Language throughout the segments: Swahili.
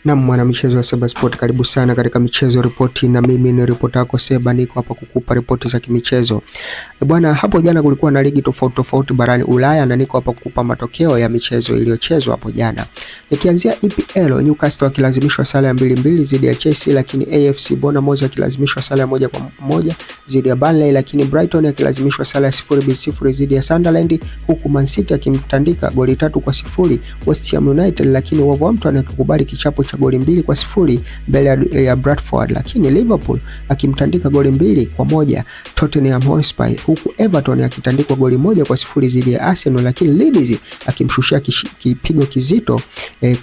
Na mwana michezo wa Seba Sport, karibu sana katika michezo ripoti, na mimi ni ripota yako Seba, niko hapa kukupa ripoti za kimichezo. Bwana, hapo jana kulikuwa na ligi tofauti barani Ulaya na niko hapa kukupa matokeo ya michezo iliyochezwa hapo jana. Nikianzia EPL, Newcastle akilazimishwa sare ya 2-2 dhidi ya Chelsea, lakini AFC Bournemouth akilazimishwa sare ya 1-1 dhidi ya Burnley, lakini Brighton akilazimishwa sare ya 0-0 dhidi ya Sunderland, huku Man City akimtandika goli 3-0 West Ham United, lakini Wolverhampton akikubali kichapo cha goli 2-0 mbele ya Bradford, lakini Liverpool akimtandika goli 2-1 Tottenham Hotspur, huku Everton akitandikwa goli 1-0 dhidi ya Arsenal, lakini Leeds akimshushia kipigo kizito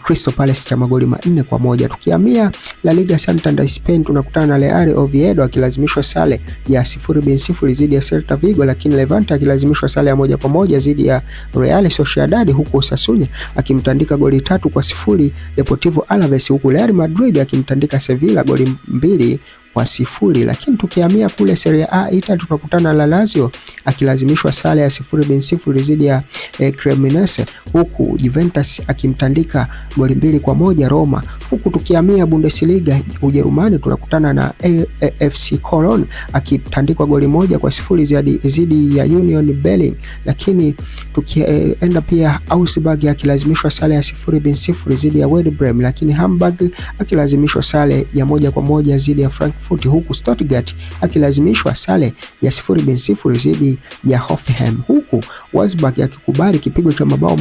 Crystal Palace cha magoli 4-1. Tukihamia La Liga Santander Spain, tunakutana na Real Oviedo akilazimishwa sare ya 0-0 dhidi ya Celta Vigo, lakini Levante akilazimishwa sare ya 1-1 dhidi ya Real Sociedad, huku Osasuna akimtandika goli 3-0 Deportivo Alaves, huku Real Madrid akimtandika Sevilla goli 2-0. Lakini tukihamia kule Serie A Italia, tunakutana na Lazio akilazimishwa sare ya 0-0 dhidi ya Cremonese, huku Juventus akimtandika goli 2-1 Roma. Huku tukihamia Bundesliga Ujerumani, tunakutana na FC Cologne akitandikwa goli 1-0 dhidi ya Union Berlin, lakini tukienda pia Augsburg akilazimishwa sare ya 0-0 dhidi ya Werder Bremen, lakini Hamburg akilazimishwa sare ya 1-1 dhidi ya Frankfurt, huku Stuttgart akilazimishwa sare ya 0-0 dhidi ya Hoffenheim, huku Wolfsburg akikubali kipigo cha mabao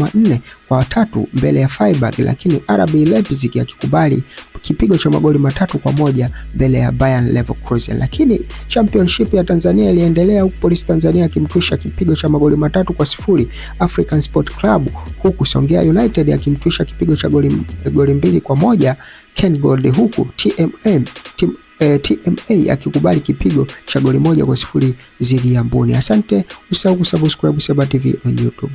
4-3 mbele ya Freiburg, lakini RB Leipzig akikubali kipigo cha magoli 3-1 mbele ya Bayern Leverkusen. Lakini Championship ya Tanzania iliendelea, huku Polisi Tanzania akimtwisha kipigo cha magoli 3-0 African Sport Club, huku Songea United akimtwisha kipigo cha goli 2-1 Ken Gold, huku TMA akikubali kipigo cha goli 1-0 dhidi ya Mboni. Asante, usahau kusubscribe Seba TV on YouTube.